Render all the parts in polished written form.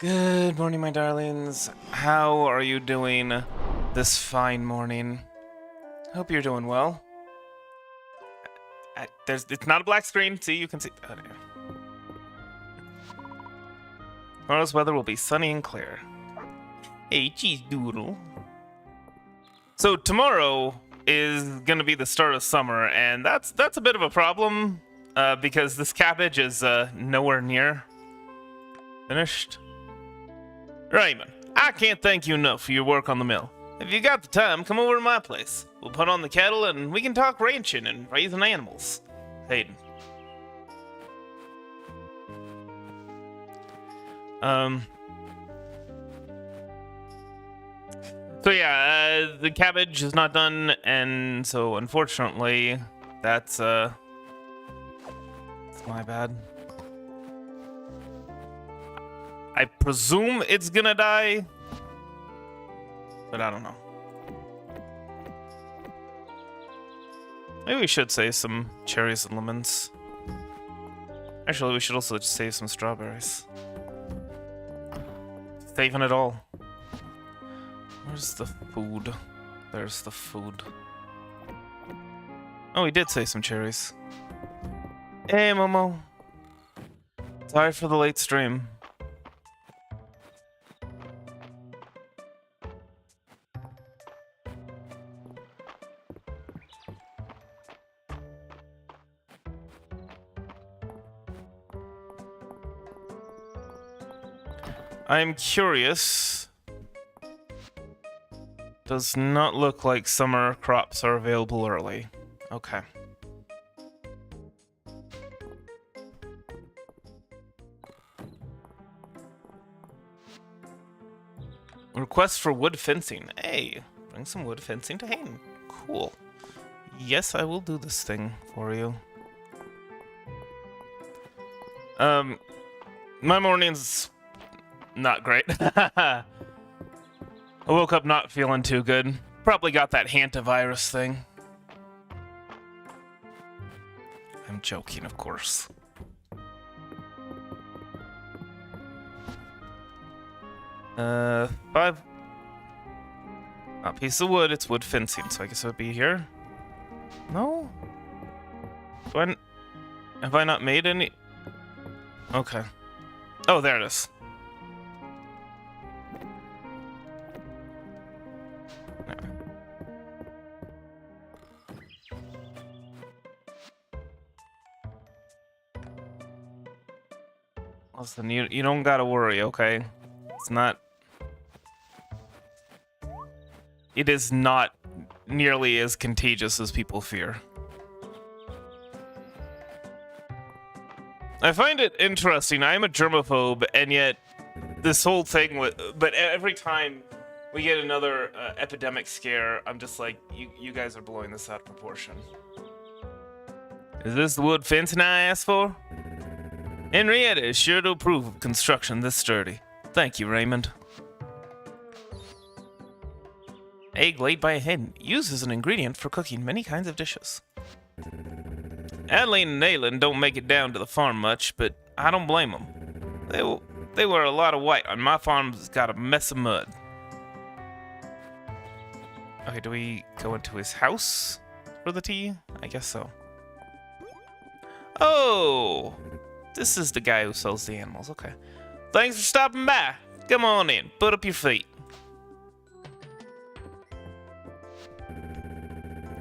Good morning, my darlings. How are you doing this fine morning? Hope you're doing well. It's not a black screen. See, you can see. Oh, there. Tomorrow's weather will be sunny and clear. Hey, cheese doodle. So tomorrow is gonna be the start of summer, and that's a bit of a problem because this cabbage is nowhere near finished. Raymond, I can't thank you enough for your work on the mill. If you got the time, come over to my place. We'll put on the kettle and we can talk ranching and raising animals. Hayden. So yeah, the cabbage is not done, and so unfortunately, that's my bad. I presume it's gonna die, but I don't know. Maybe we should save some cherries and lemons. Actually, we should also just save some strawberries. Saving it all. Where's the food? There's the food. Oh, we did save some cherries. Hey, Momo. Sorry for the late stream. I'm curious. Does not look like summer crops are available early. Okay. Request for wood fencing. Hey, bring some wood fencing to Hayden. Cool. Yes, I will do this thing for you. My morning's not great. I woke up not feeling too good. Probably got that hantavirus thing. I'm joking, of course. Five. A piece of wood. It's wood fencing, so I guess it would be here. No? Have I not made any? Okay. Oh, there it is. Listen, you don't gotta worry, okay? It's not... it is not nearly as contagious as people fear. I find it interesting. I'm a germaphobe, and yet this whole thing with... But every time we get another epidemic scare, I'm just like, you guys are blowing this out of proportion. Is this the wood fencing I asked for? Henrietta is sure to approve of construction this sturdy. Thank you, Raymond. Egg laid by a hen, used as an ingredient for cooking many kinds of dishes. Adeline and Nayland don't make it down to the farm much, but I don't blame them. They wear a lot of white, and my farm's got a mess of mud. Okay, do we go into his house for the tea? I guess so. Oh! This is the guy who sells the animals, okay. Thanks for stopping by. Come on in, put up your feet.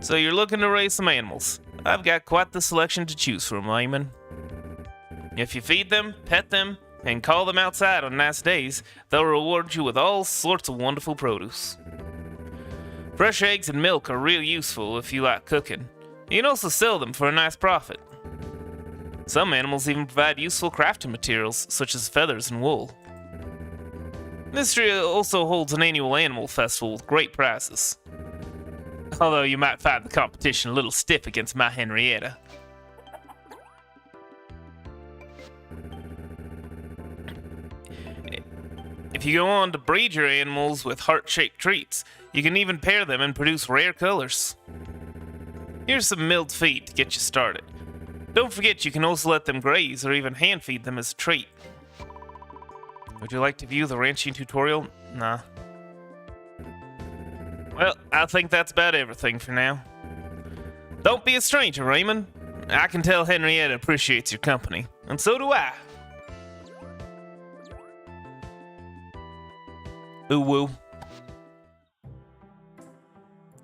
So you're looking to raise some animals. I've got quite the selection to choose from, Raymond. If you feed them, pet them, and call them outside on nice days, they'll reward you with all sorts of wonderful produce. Fresh eggs and milk are real useful if you like cooking. You can also sell them for a nice profit. Some animals even provide useful crafting materials, such as feathers and wool. Mistria also holds an annual animal festival with great prizes. Although you might find the competition a little stiff against my Henrietta. If you go on to breed your animals with heart-shaped treats, you can even pair them and produce rare colors. Here's some milled feed to get you started. Don't forget you can also let them graze or even hand feed them as a treat. Would you like to view the ranching tutorial? Nah. Well, I think that's about everything for now. Don't be a stranger, Raymond. I can tell Henrietta appreciates your company, and so do I. Ooh woo.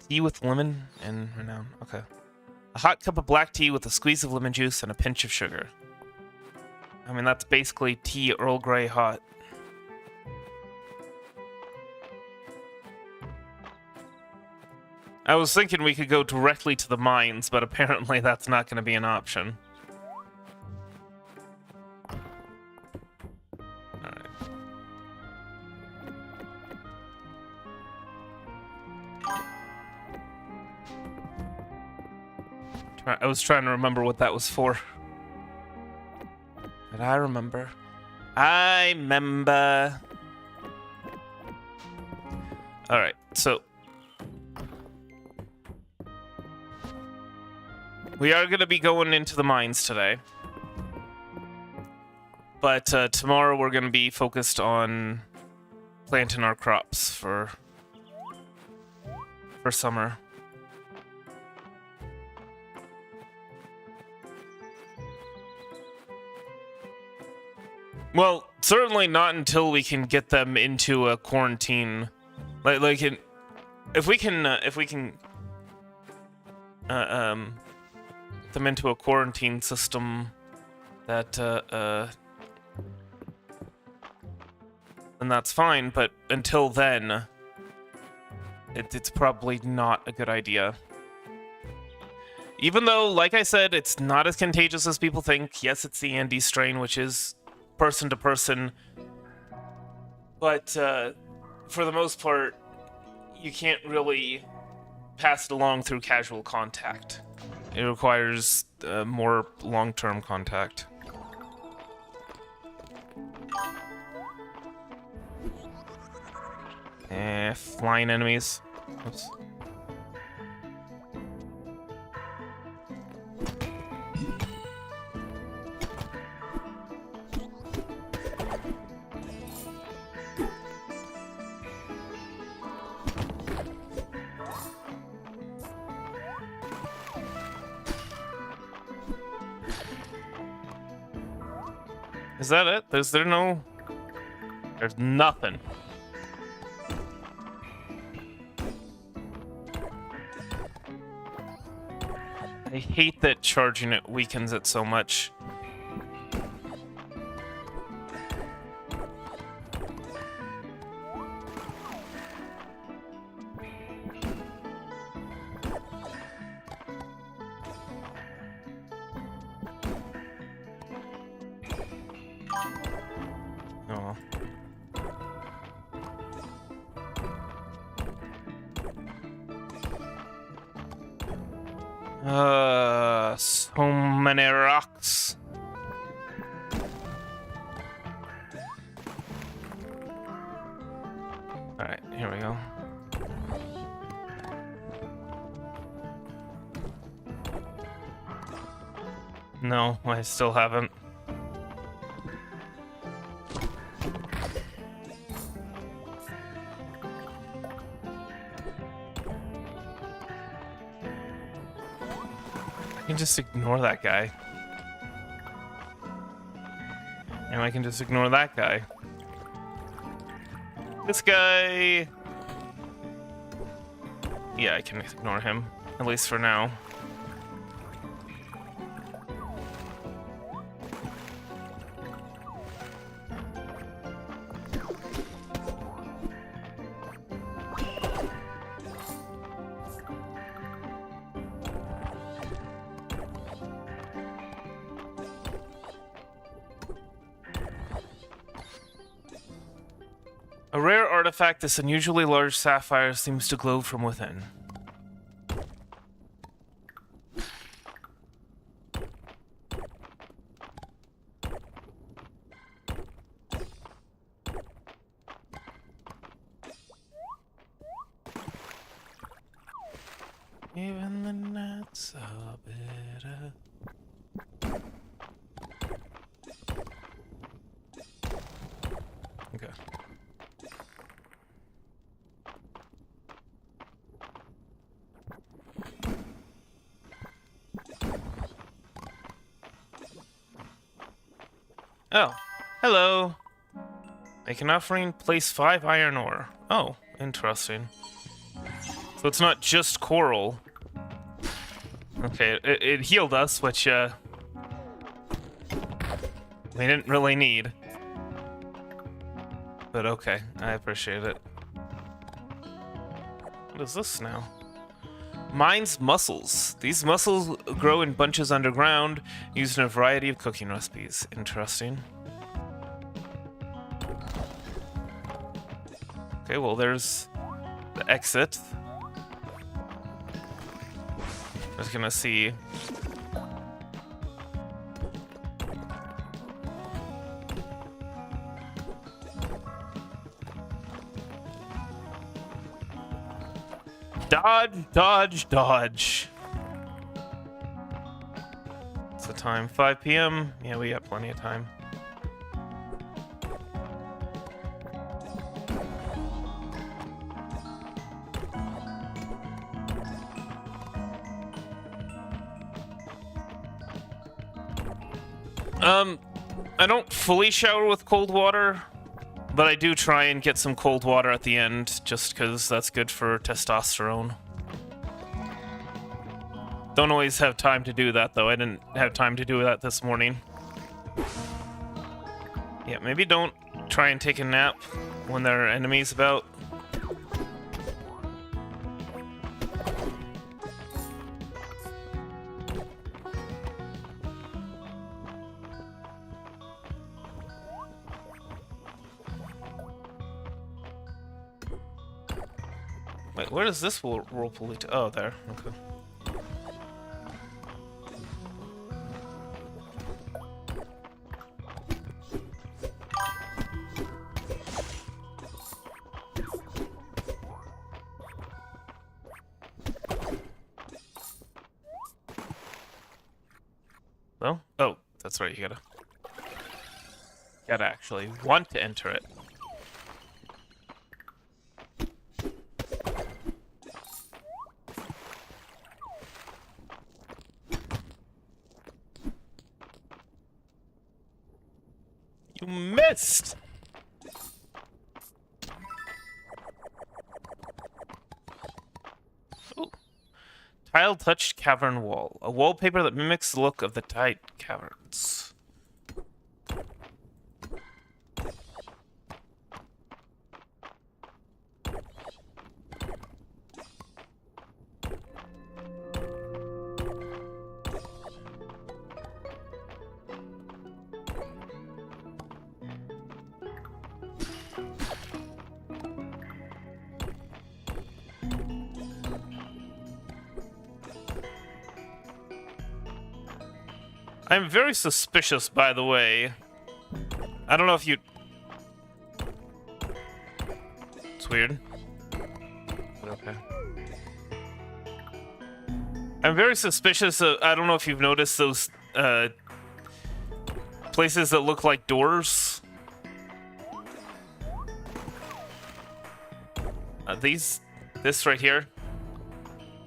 Tea with lemon and renown. Okay. A hot cup of black tea with a squeeze of lemon juice and a pinch of sugar. I mean, that's basically tea Earl Grey hot. I was thinking we could go directly to the mines, but apparently that's not going to be an option. Alright. I was trying to remember what that was for. But I remember. I remember. Alright, so... we are going to be going into the mines today. But tomorrow we're going to be focused on planting our crops for summer. Well, certainly not until we can get them into a quarantine. If we can them into a quarantine system that then that's fine, but until then it's probably not a good idea. Even though, like I said, it's not as contagious as people think. Yes, it's the Andes strain, which is person to person, but for the most part you can't really pass it along through casual contact. It requires more long-term contact. Flying enemies. Oops. Is that it? There's nothing. I hate that charging it weakens it so much. Oh. So many rocks. Alright, here we go. No, I still haven't. I can just ignore that guy. And I can just ignore that guy. This guy... Yeah, I can ignore him. At least for now. A rare artifact, this unusually large sapphire seems to glow from within. Even the nights are better. Okay. Oh, hello. Make an offering, place 5 iron ore. Oh, interesting. So it's not just coral. Okay, it healed us, which, we didn't really need. But okay, I appreciate it. What is this now? Mines mussels. These mussels grow in bunches underground, used in a variety of cooking recipes. Interesting. Okay, well, there's the exit. Just gonna see. Dodge, dodge, dodge. What's the time? 5 p.m.? Yeah, we got plenty of time. I don't fully shower with cold water, but I do try and get some cold water at the end, just because that's good for testosterone. Don't always have time to do that, though. I didn't have time to do that this morning. Yeah, maybe don't try and take a nap when there are enemies about. Wait, where does this whirlpool lead to? Oh, there. Okay. Well, oh, that's right. You gotta actually want to enter it. You missed! Ooh. Tile-touched cavern wall. A wallpaper that mimics the look of the tide caverns. I'm very suspicious, by the way. I don't know if you... It's weird. But okay. I'm very suspicious of... I don't know if you've noticed those places that look like doors. This right here.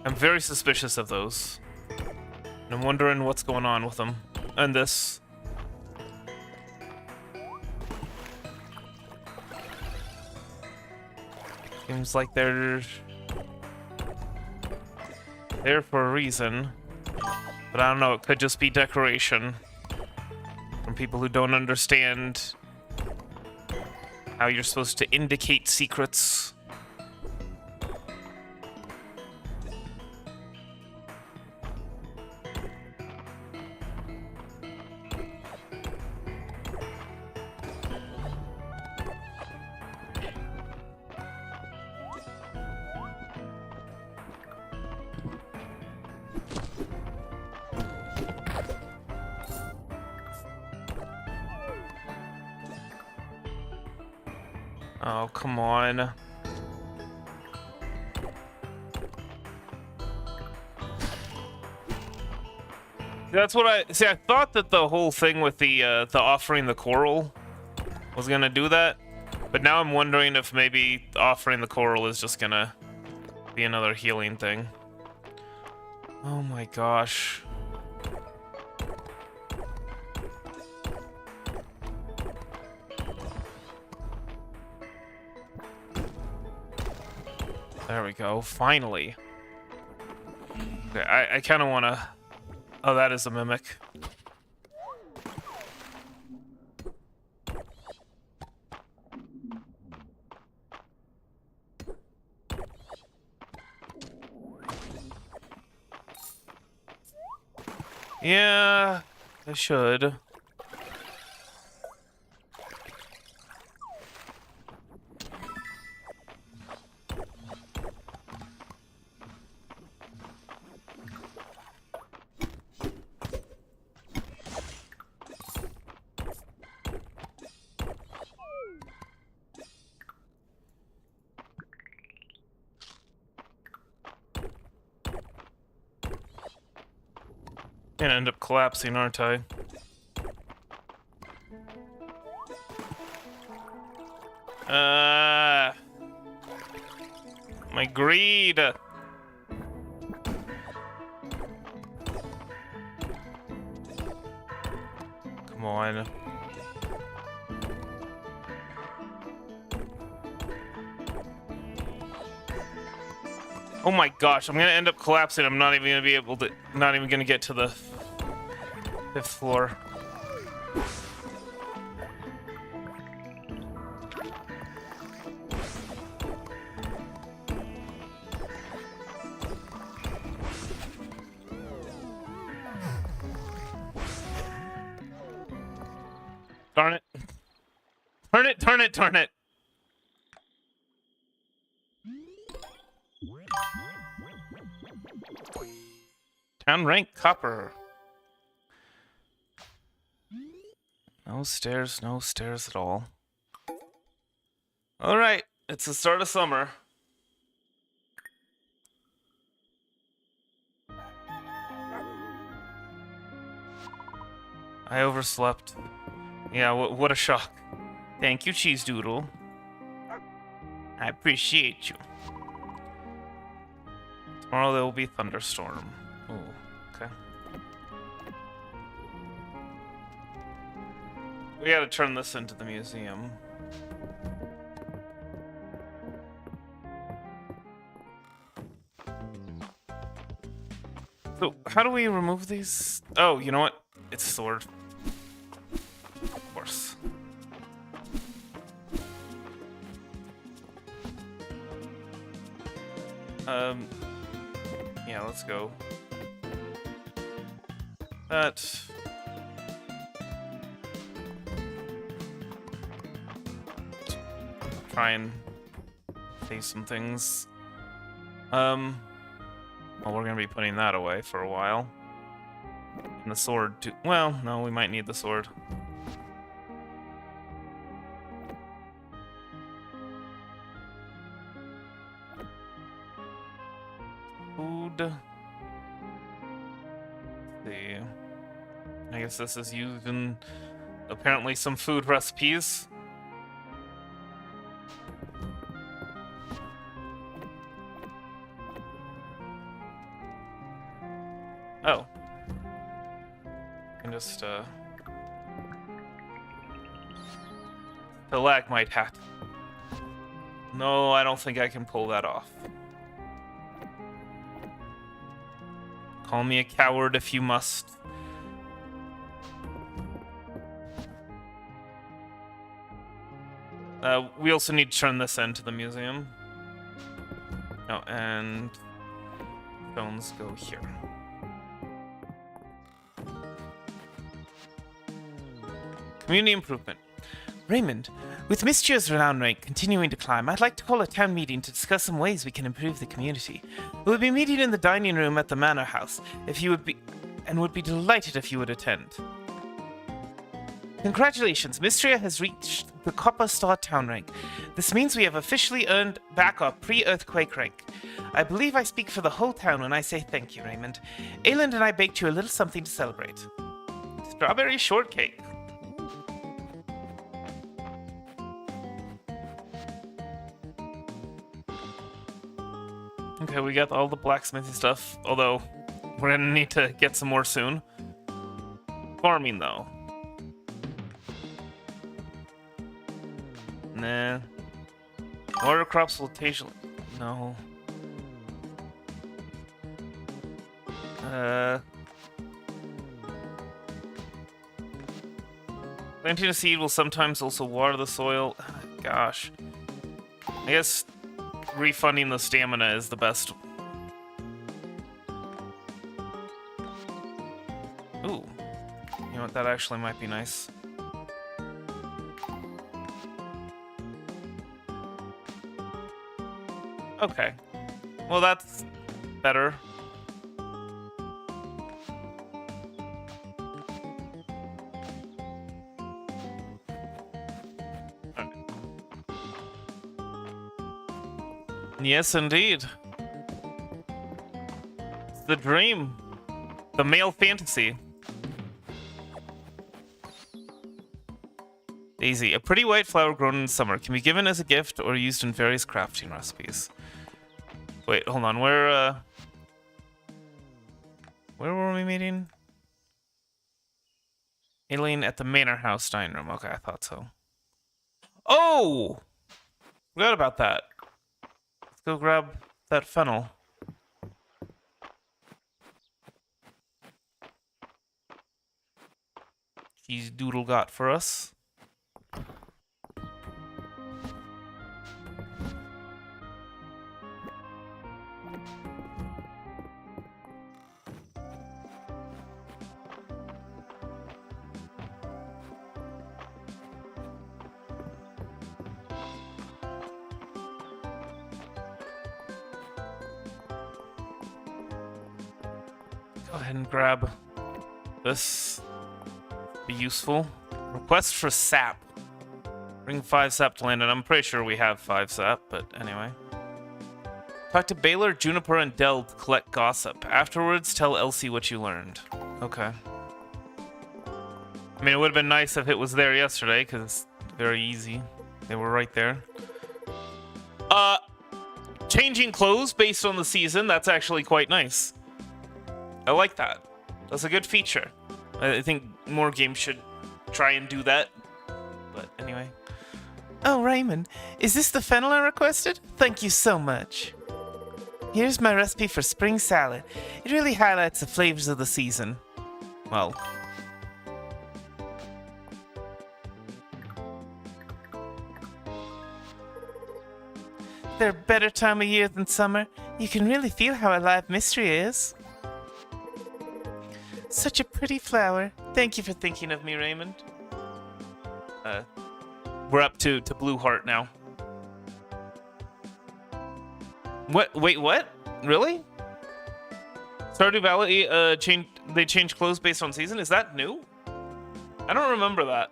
I'm very suspicious of those. And I'm wondering what's going on with them. And this. Seems like they're there for a reason. But I don't know, it could just be decoration. From people who don't understand how you're supposed to indicate secrets. Oh, come on. That's what I thought that the whole thing with the offering the coral was gonna do that, but now I'm wondering if maybe offering the coral is just gonna be another healing thing. Oh my gosh. There we go, finally. Okay, I kind of want to... Oh, that is a mimic. Yeah, I should. Gonna end up collapsing, aren't I? My greed. Come on. Oh my gosh, I'm gonna end up collapsing. I'm not even gonna be able to, not even gonna get to the 5th floor. Darn it. Turn it, turn it, turn it. Town rank copper. No stairs at all. Alright, it's the start of summer. I overslept. Yeah, what a shock. Thank you, Cheese Doodle. I appreciate you. Tomorrow there will be thunderstorm. Ooh, okay. We gotta turn this into the museum. So, how do we remove these? Oh, you know what? It's sword. Of course. Yeah, let's go. That. Try and save some things. Well, we're gonna be putting that away for a while. And the sword, too. Well, no, we might need the sword. Food. Let's see. I guess this is using apparently some food recipes. Oh. I can just, stalagmite hat. No, I don't think I can pull that off. Call me a coward if you must. We also need to turn this into the museum. Oh, and stones go here. Community improvement. Raymond, with Mistria's renown rank continuing to climb, I'd like to call a town meeting to discuss some ways we can improve the community. We'll be meeting in the dining room at the Manor House, would be delighted if you would attend. Congratulations, Mistria has reached the Copper Star town rank. This means we have officially earned back our pre-earthquake rank. I believe I speak for the whole town when I say thank you, Raymond. Ayland and I baked you a little something to celebrate. Strawberry shortcake. Okay, we got all the blacksmithing stuff, although we're gonna need to get some more soon. Farming, though. Nah. Water crops will occasionally... No. Planting a seed will sometimes also water the soil. Gosh. I guess refunding the stamina is the best. Ooh. You know what? That actually might be nice. Okay. Well, that's better. Yes, indeed. It's the dream. The male fantasy. Daisy, a pretty white flower grown in summer, can be given as a gift or used in various crafting recipes. Wait, hold on. Where were we meeting? Aileen at the Manor House dining room. Okay, I thought so. Oh! Forgot about that. Let's go grab that fennel. Cheese Doodle got for us. Go ahead and grab this. Be useful. Request for sap. Bring 5 sap to Landon. I'm pretty sure we have 5 sap, but anyway. Talk to Baylor, Juniper, and Dell to collect gossip. Afterwards, tell Elsie what you learned. Okay. I mean, it would have been nice if it was there yesterday, because it's very easy. They were right there. Changing clothes based on the season, that's actually quite nice. I like that. That's a good feature. I think more games should try and do that. But anyway. Oh, Raymond, is this the fennel I requested? Thank you so much. Here's my recipe for spring salad. It really highlights the flavors of the season. Well. Is there a better time of year than summer? You can really feel how alive Mistria is. Such a pretty flower. Thank you for thinking of me, Raymond. We're up to Blue Heart now. What? Wait, what? Really? Stardew Valley changed. They change clothes based on season? Is that new? I don't remember that.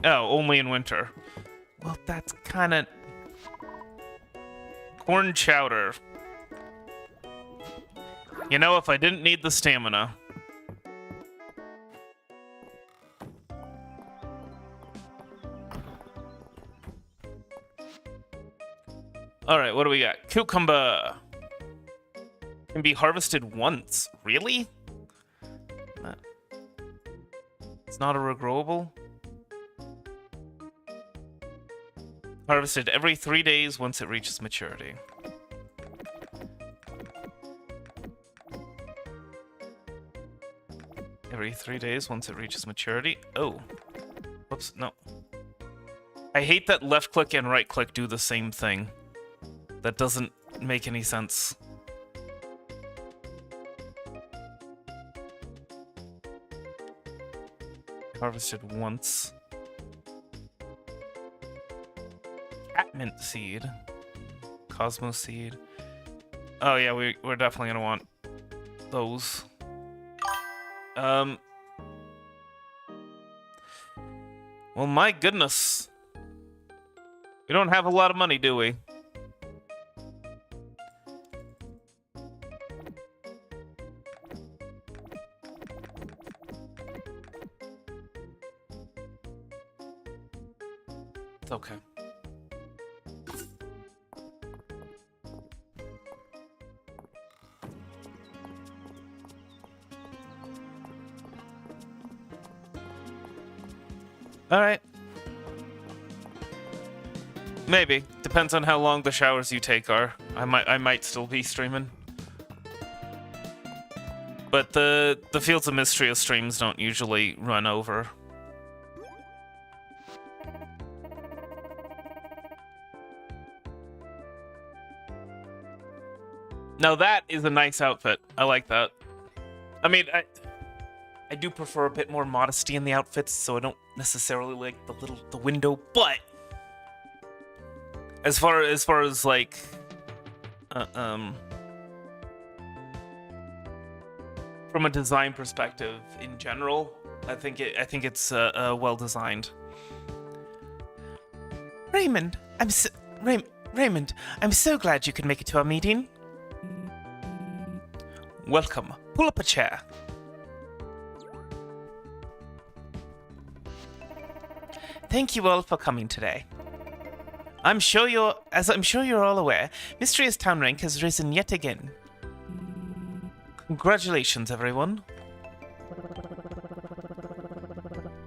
Oh, only in winter. Well, that's kind of... Corn chowder. You know, if I didn't need the stamina... Alright, what do we got? Cucumber. Can be harvested once. Really? It's not a regrowable? Harvested every 3 days once it reaches maturity. Every 3 days once it reaches maturity. Oh. Whoops, no. I hate that left click and right click do the same thing. That doesn't make any sense. Harvested once. Catmint seed. Cosmos seed. Oh yeah, we're definitely gonna want those. Well, my goodness. We don't have a lot of money, do we? It's okay. All right. Maybe. Depends on how long the showers you take are. I might still be streaming. But the Fields of Mistria streams don't usually run over. Now that is a nice outfit. I like that. I mean, I do prefer a bit more modesty in the outfits, so I don't necessarily like the window, but as far as like from a design perspective in general, I think it's well designed. Raymond, Raymond, I'm so glad you could make it to our meeting. Welcome. Pull up a chair. Thank you all for coming today. I'm sure you're all aware, Mistria's town rank has risen yet again. Congratulations, everyone.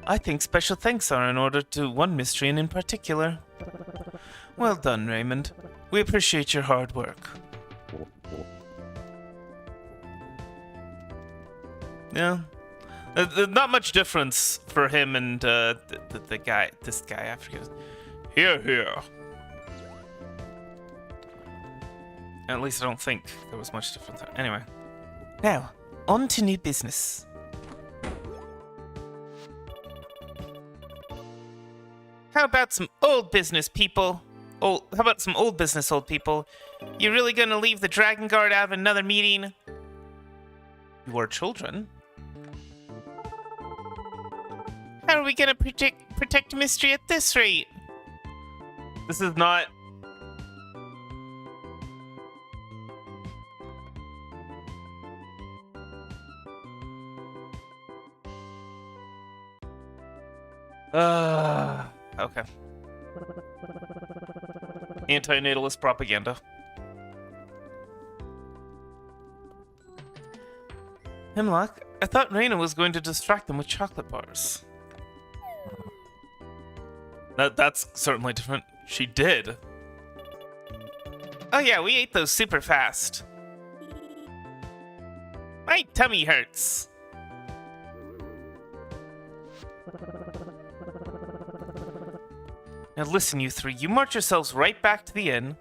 I think special thanks are in order to one Mistrian in particular. Well done, Raymond. We appreciate your hard work. Yeah. There's not much difference for him and the guy, this guy, I forget. Here. At least I don't think there was much difference. Anyway. Now, on to new business. How about some old business, people? How about some old business, old people? You really gonna leave the Dragon Guard out of another meeting? You are children. How are we gonna protect Mistria at this rate? This is not... Okay. Anti-natalist propaganda. Hemlock, I thought Raina was going to distract them with chocolate bars. That's certainly different. She did. Oh yeah, we ate those super fast. My tummy hurts. Now listen, you three. You march yourselves right back to the inn.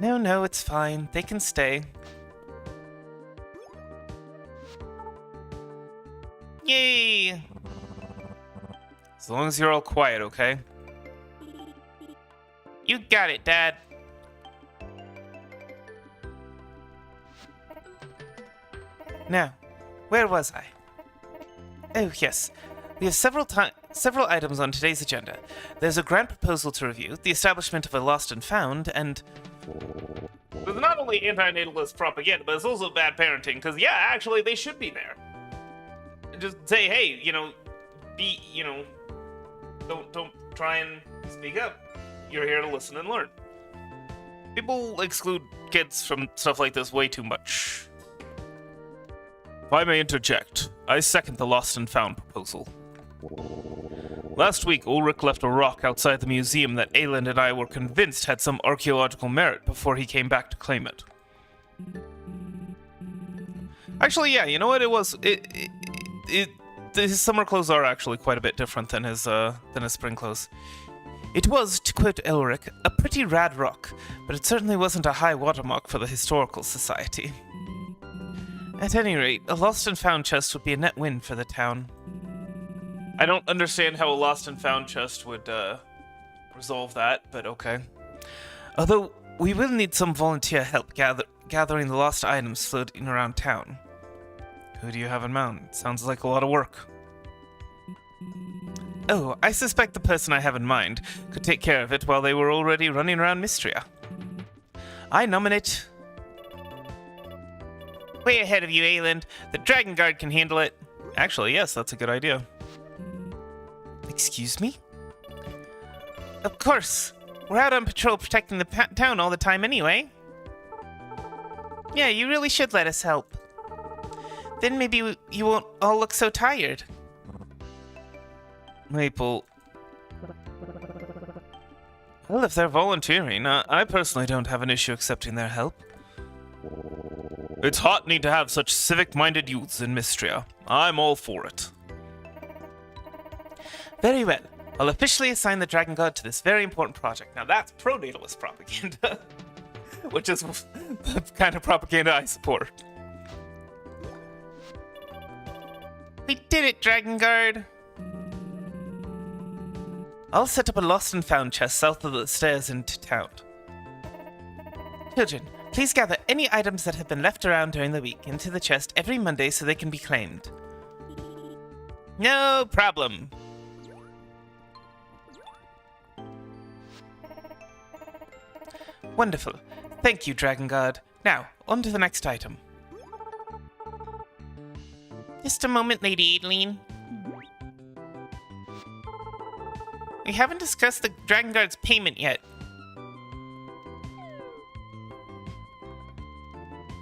No, it's fine. They can stay. Yay! As long as you're all quiet, okay? You got it, Dad. Now, where was I? Oh, yes. We have several items on today's agenda. There's a grant proposal to review, the establishment of a lost and found, and... There's not only anti-natalist propaganda, but it's also bad parenting, because, yeah, actually, they should be there. Just say, hey, don't try and speak up. You're here to listen and learn. People exclude kids from stuff like this way too much. If I may interject, I second the lost and found proposal. Last week, Ulrich left a rock outside the museum that Ayland and I were convinced had some archaeological merit before he came back to claim it. Actually, yeah, you know what? His summer clothes are actually quite a bit different than his spring clothes. It was, to quote Ulrich, a pretty rad rock, but it certainly wasn't a high watermark for the Historical Society. At any rate, a lost and found chest would be a net win for the town. I don't understand how a lost and found chest would resolve that, but okay. Although, we will need some volunteer help gathering the lost items floating around town. Who do you have in mind? Sounds like a lot of work. Oh, I suspect the person I have in mind could take care of it while they were already running around Mistria. I nominate... Way ahead of you, Ayland. The Dragon Guard can handle it. Actually, yes, that's a good idea. Excuse me? Of course. We're out on patrol protecting the town all the time anyway. Yeah, you really should let us help. Then maybe you won't all look so tired. Maple. Well, if they're volunteering, I personally don't have an issue accepting their help. It's hot need to have such civic-minded youths in Mistria. I'm all for it. Very well. I'll officially assign the Dragon God to this very important project. Now that's pro-natalist propaganda. Which is the kind of propaganda I support. We did it, Dragon Guard! I'll set up a lost and found chest south of the stairs into town. Children, please gather any items that have been left around during the week into the chest every Monday so they can be claimed. No problem. Wonderful. Thank you, Dragon Guard. Now, on to the next item. Just a moment, Lady Adeline. We haven't discussed the Dragon Guard's payment yet.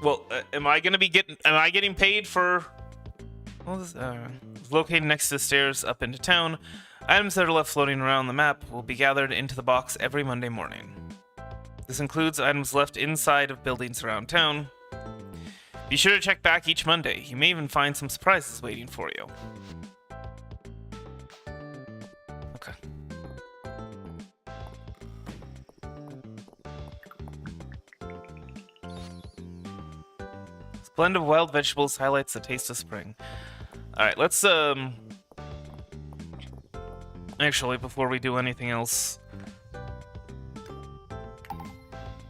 Well, am I getting paid for... located next to the stairs up into town. Items that are left floating around the map will be gathered into the box every Monday morning. This includes items left inside of buildings around town. Be sure to check back each Monday. You may even find some surprises waiting for you. Okay. This blend of wild vegetables highlights the taste of spring. Alright, let's, actually, before we do anything else,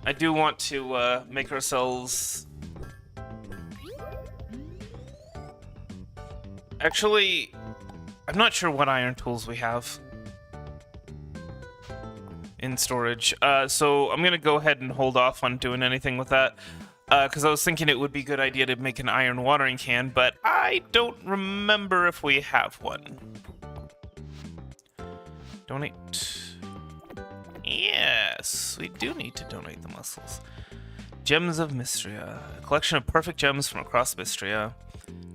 I do want to, make ourselves... Actually, I'm not sure what iron tools we have in storage, so I'm gonna go ahead and hold off on doing anything with that, because I was thinking it would be a good idea to make an iron watering can, but I don't remember if we have one. Donate. Yes, we do need to donate the muscles. Gems of Mistria. A collection of perfect gems from across Mistria.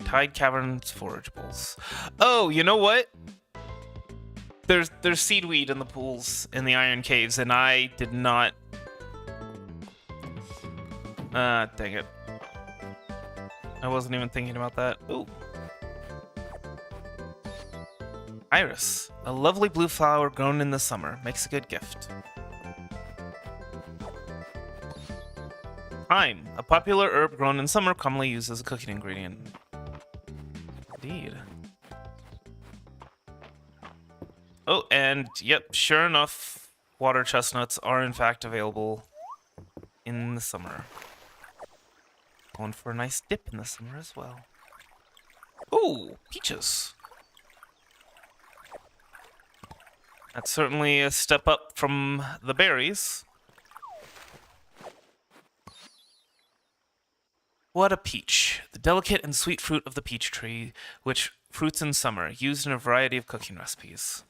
Tide Caverns forageables. Oh, you know what? There's seedweed in the pools in the iron caves, and I did not... dang it. I wasn't even thinking about that. Ooh. Iris. A lovely blue flower grown in the summer. Makes a good gift. Thyme. A popular herb grown in summer, commonly used as a cooking ingredient. Indeed. Oh, and yep, sure enough, water chestnuts are in fact available in the summer. Going for a nice dip in the summer as well. Ooh, peaches. That's certainly a step up from the berries. What a peach. The delicate and sweet fruit of the peach tree, which fruits in summer, used in a variety of cooking recipes.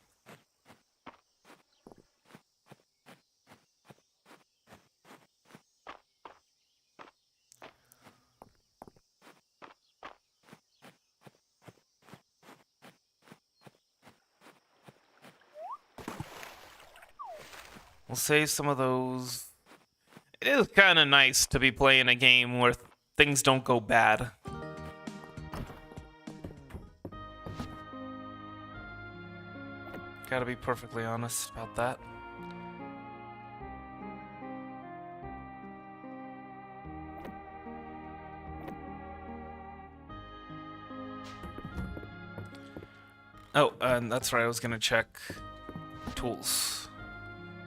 We'll save some of those. It is kind of nice to be playing a game where things don't go bad. Gotta be perfectly honest about that. Oh, and that's right, I was gonna check tools.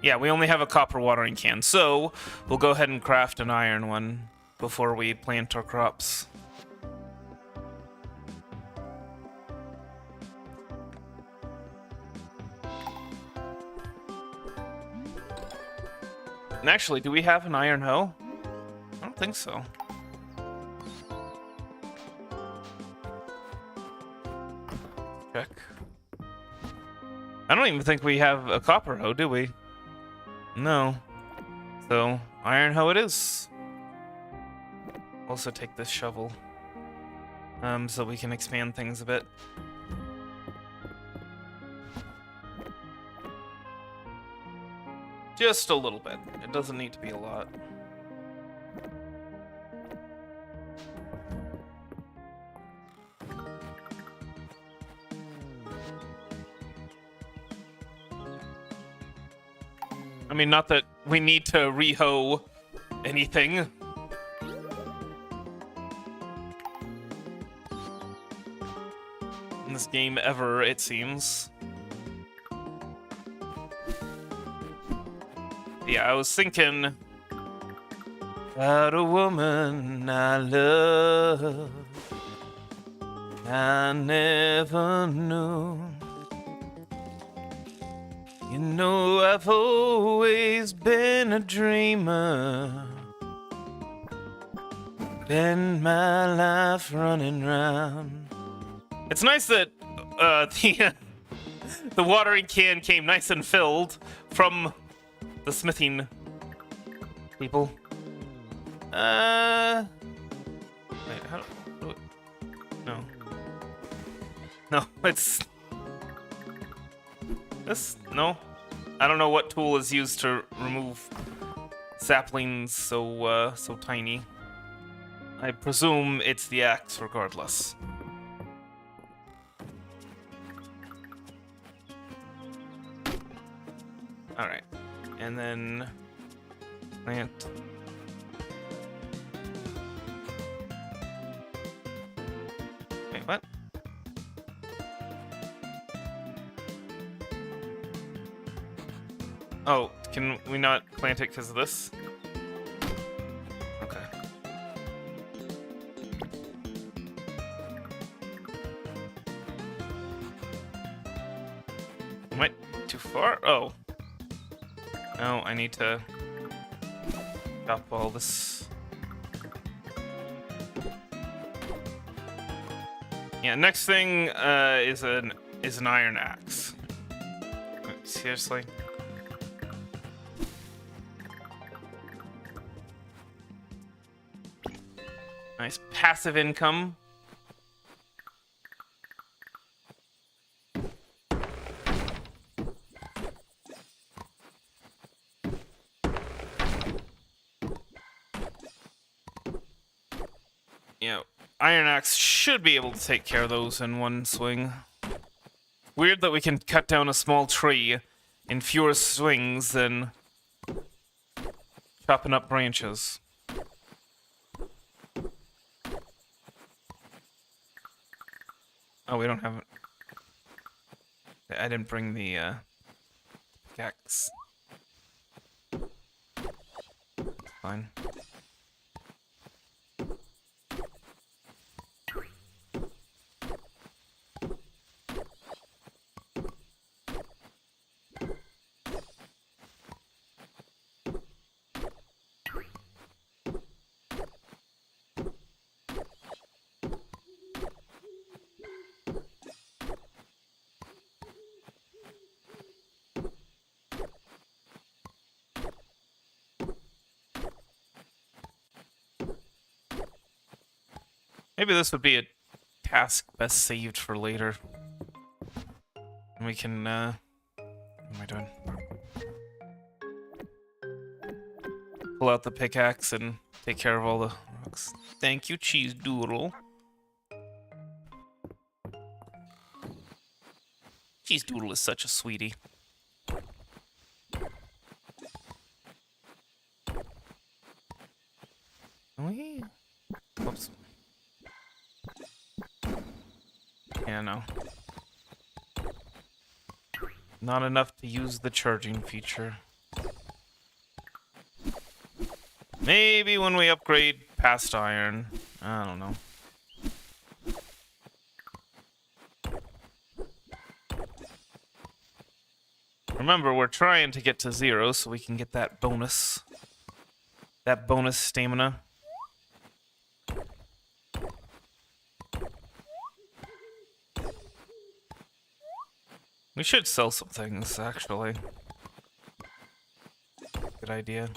Yeah, we only have a copper watering can, so we'll go ahead and craft an iron one before we plant our crops. And actually, do we have an iron hoe? I don't think so. Check. I don't even think we have a copper hoe, do we? No. So, iron hoe it is. Also take this shovel. So we can expand things a bit. Just a little bit. It doesn't need to be a lot. I mean, not that we need to re-hoe anything. In this game ever, it seems. Yeah, I was thinking about a woman I love. I never knew. You know, I've always been a dreamer. Spend my life running round. It's nice that the watering can came nice and filled from the smithing people. Wait, how do it? No. No, it's this? No. I don't know what tool is used to remove saplings so tiny. I presume it's the axe regardless. Alright. And then plant. Wait, what? Oh, can we not plant it because of this? Okay. Am I too far? Oh. No, I need to chop all this. Yeah, next thing is an iron axe. Seriously? Nice passive income. Yeah, iron axe should be able to take care of those in one swing. Weird that we can cut down a small tree in fewer swings than chopping up branches. Oh, we don't have it. I didn't bring the pickaxe. Fine. Maybe this would be a task best saved for later. And we can, what am I doing? Pull out the pickaxe and take care of all the rocks. Thank you, Cheese Doodle. Cheese Doodle is such a sweetie. Whoops. Yeah, no. Not enough to use the charging feature. Maybe when we upgrade past iron. I don't know. Remember, we're trying to get to 0 so we can get that bonus. That bonus stamina. We should sell some things, actually. Good idea.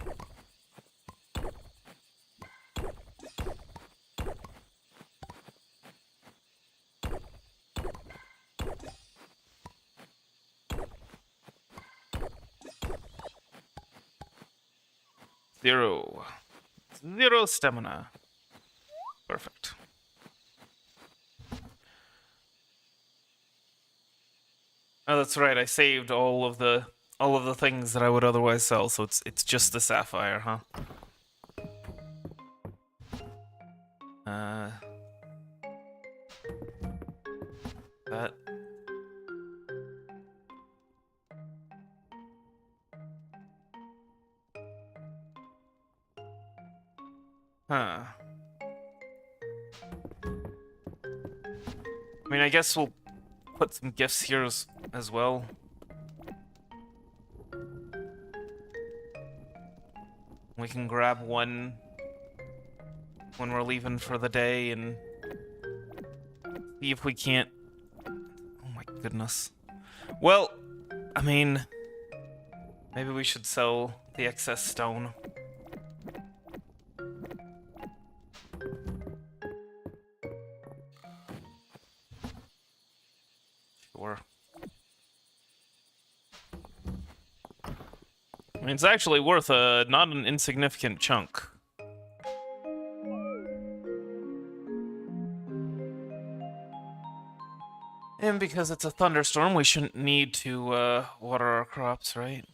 Zero stamina. Perfect. Oh, that's right. I saved all of the things that I would otherwise sell, so it's just the sapphire, huh? That. Huh. I mean, I guess we'll put some gifts here as well. We can grab one when we're leaving for the day and see if we can't... Oh my goodness. Well, I mean, maybe we should sell the excess stone. Sure. I mean, it's actually worth not an insignificant chunk. And because it's a thunderstorm, we shouldn't need to water our crops, right?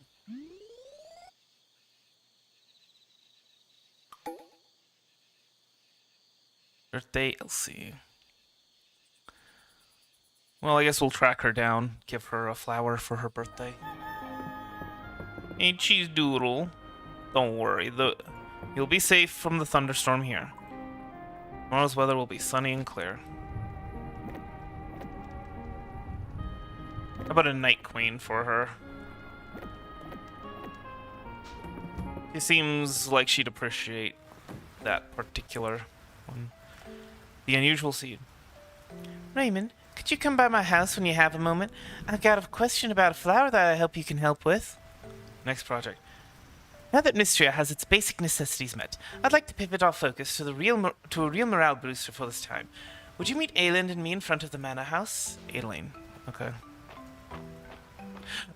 Birthday Elsie. Well, I guess we'll track her down, give her a flower for her birthday. Hey, Cheese Doodle. Don't worry, you'll be safe from the thunderstorm here. Tomorrow's weather will be sunny and clear. How about a Night Queen for her? She seems like she'd appreciate that particular one. The unusual seed. Raymond, could you come by my house when you have a moment? I've got a question about a flower that I hope you can help with. Next project. Now that Mistria has its basic necessities met, I'd like to pivot our focus to a real morale booster for this time. Would you meet Aileen and me in front of the manor house? Aileen. Okay.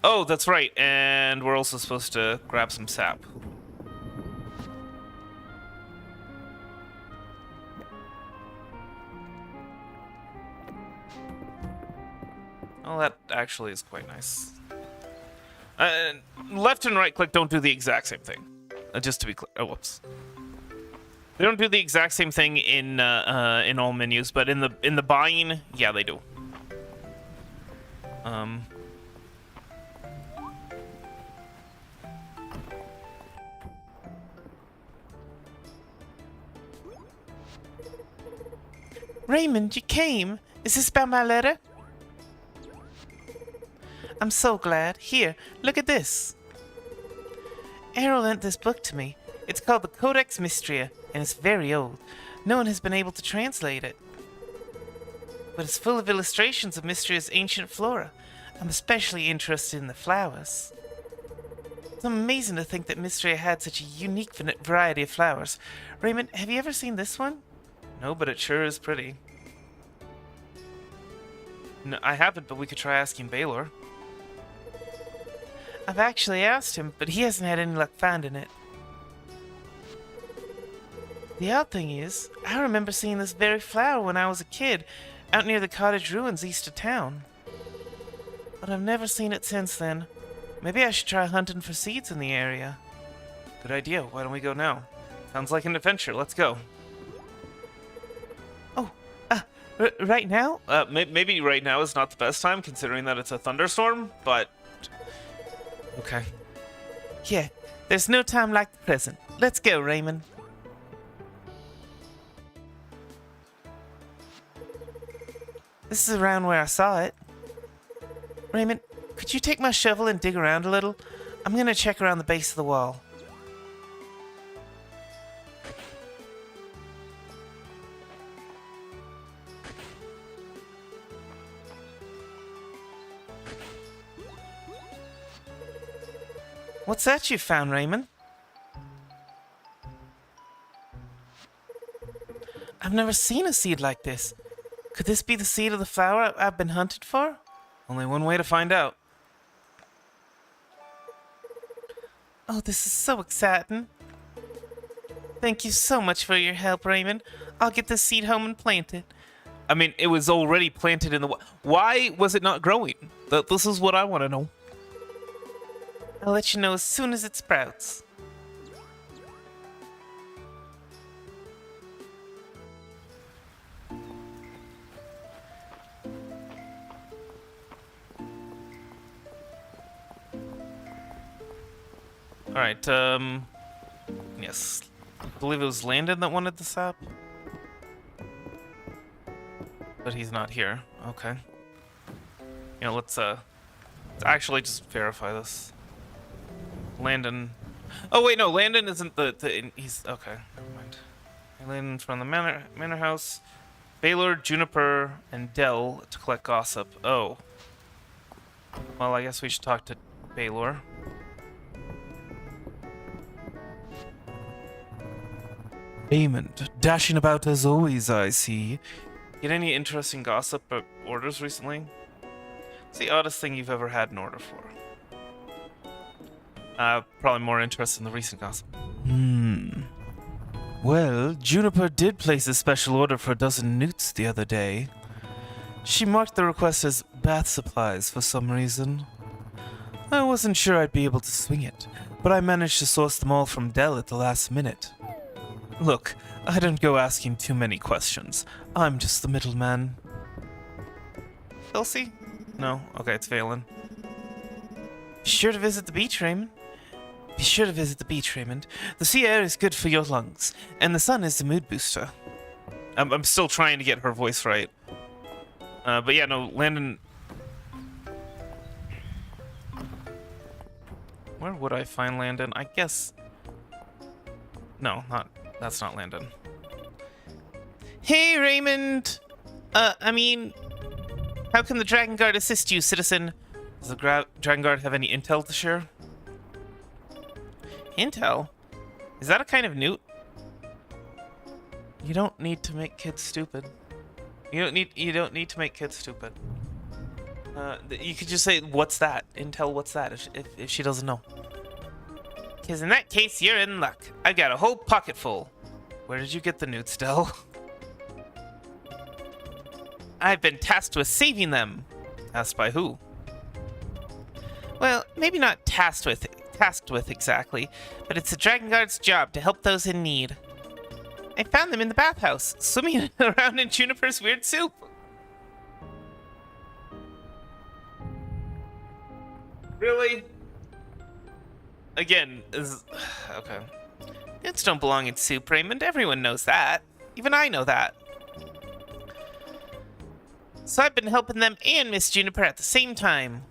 Oh, that's right, and we're also supposed to grab some sap. Oh, that actually is quite nice. Left and right click don't do the exact same thing. Just to be clear. Oh, whoops. They don't do the exact same thing in all menus, but in the buying, yeah, they do. Raymond, you came. Is this about my letter? I'm so glad. Here, look at this. Errol lent this book to me. It's called the Codex Mistria, and it's very old. No one has been able to translate it. But it's full of illustrations of Mistria's ancient flora. I'm especially interested in the flowers. It's amazing to think that Mistria had such a unique variety of flowers. Raymond, have you ever seen this one? No, but it sure is pretty. No, I haven't, but we could try asking Baylor. I've actually asked him, but he hasn't had any luck finding it. The odd thing is, I remember seeing this very flower when I was a kid, out near the cottage ruins east of town. But I've never seen it since then. Maybe I should try hunting for seeds in the area. Good idea. Why don't we go now? Sounds like an adventure. Let's go. Oh, right now? Maybe right now is not the best time, considering that it's a thunderstorm, but... Okay. Yeah, there's no time like the present. Let's go, Raymond. This is around where I saw it. Raymond, could you take my shovel and dig around a little? I'm gonna check around the base of the wall. What's that you found, Raymond? I've never seen a seed like this. Could this be the seed of the flower I've been hunted for? Only one way to find out. Oh, this is so exciting. Thank you so much for your help, Raymond. I'll get this seed home and plant it. I mean, it was already planted in the... Why was it not growing? This is what I want to know. I'll let you know as soon as it sprouts. Alright, yes. I believe it was Landon that wanted this up. But he's not here. Okay. You know, let's actually just verify this. Landon... Oh, wait, no, Landon isn't he's... Okay, never mind. Landon from the manor house. Baylor, Juniper, and Dell to collect gossip. Oh. Well, I guess we should talk to Baylor. Raymond, dashing about as always, I see. Get any interesting gossip or orders recently? What's the oddest thing you've ever had an order for? Probably more interest in the recent gossip. Well, Juniper did place a special order for a dozen newts the other day. She marked the request as bath supplies for some reason. I wasn't sure I'd be able to swing it, but I managed to source them all from Dell at the last minute. Look, I don't go asking too many questions. I'm just the middleman. Elsie? No. Okay, it's Valen. Be sure to visit the beach, Raymond. Be sure to visit the beach, Raymond. The sea air is good for your lungs, and the sun is a mood booster. I'm still trying to get her voice right. But yeah, no, Landon... Where would I find Landon? I guess... No, that's not Landon. Hey, Raymond! How can the Dragon Guard assist you, citizen? Does the Dragon Guard have any intel to share? Intel? Is that a kind of newt? You don't need to make kids stupid. You don't need to make kids stupid. You could just say, "What's that?" Intel, what's that? If she doesn't know. Because in that case, you're in luck. I've got a whole pocket full. Where did you get the newts, Del? I've been tasked with saving them. Asked by who? Well, maybe not tasked with exactly, but it's the Dragon Guard's job to help those in need. I found them in the bathhouse, swimming around in Juniper's weird soup. Really? Again, okay. Newts don't belong in soup, Raymond. Everyone knows that. Even I know that. So I've been helping them and Miss Juniper at the same time.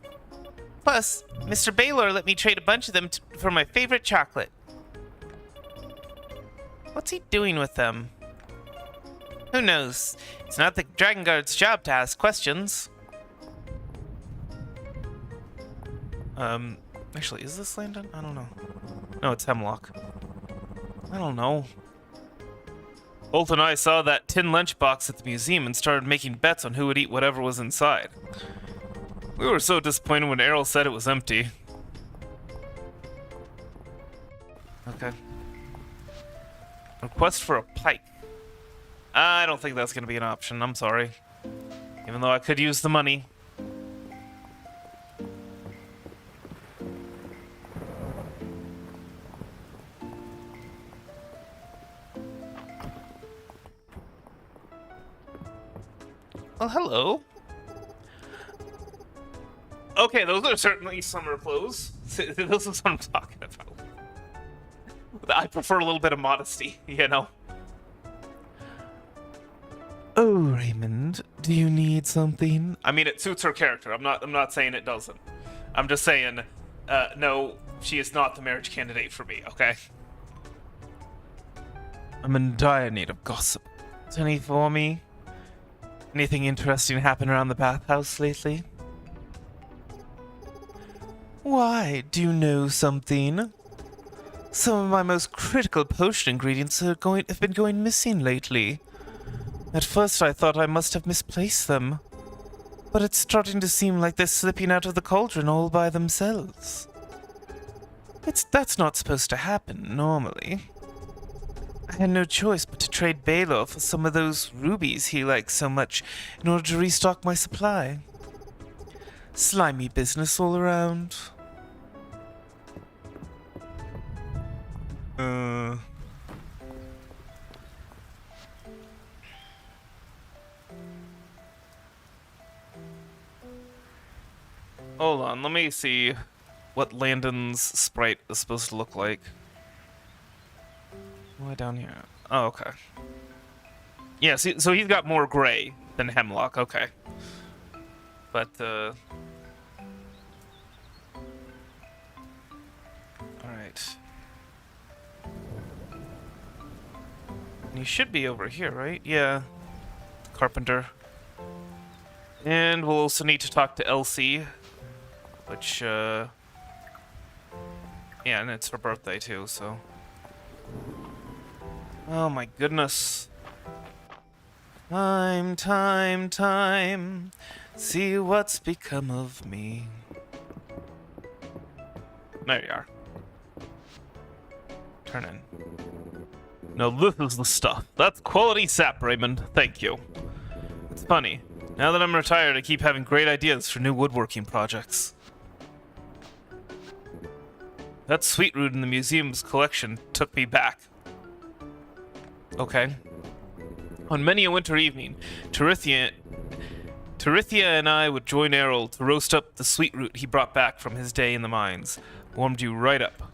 Plus, Mr. Baylor let me trade a bunch of them for my favorite chocolate. What's he doing with them? Who knows? It's not the Dragon Guard's job to ask questions. Actually, is this Landon? I don't know. No, it's Hemlock. I don't know. Bolt and I saw that tin lunchbox at the museum and started making bets on who would eat whatever was inside. We were so disappointed when Errol said it was empty. Okay. Request for a pike. I don't think that's going to be an option. I'm sorry. Even though I could use the money. Well, hello. Okay, those are certainly summer clothes. This is what I'm talking about. I prefer a little bit of modesty, you know. Oh, Raymond, do you need something? I mean, it suits her character. I'm not saying it doesn't. I'm just saying, no, she is not the marriage candidate for me, okay? I'm in dire need of gossip. Is any for me? Anything interesting happen around the bathhouse lately? Why, do you know something? Some of my most critical potion ingredients have been going missing lately. At first I thought I must have misplaced them, but it's starting to seem like they're slipping out of the cauldron all by themselves. That's not supposed to happen, normally. I had no choice but to trade Baylor for some of those rubies he likes so much in order to restock my supply. Slimy business all around. Hold on, let me see what Landon's sprite is supposed to look like. Way down here. Oh, okay. Yeah, so he's got more gray than Hemlock, okay. But, alright. You should be over here, right? Yeah. Carpenter. And we'll also need to talk to Elsie. Which, yeah, and it's her birthday too, so... Oh my goodness. Time. See what's become of me. There you are. Turn in. Now this is the stuff. That's quality sap, Raymond. Thank you. It's funny. Now that I'm retired, I keep having great ideas for new woodworking projects. That sweet root in the museum's collection took me back. Okay. On many a winter evening, Terithia and I would join Errol to roast up the sweet root he brought back from his day in the mines. Warmed you right up.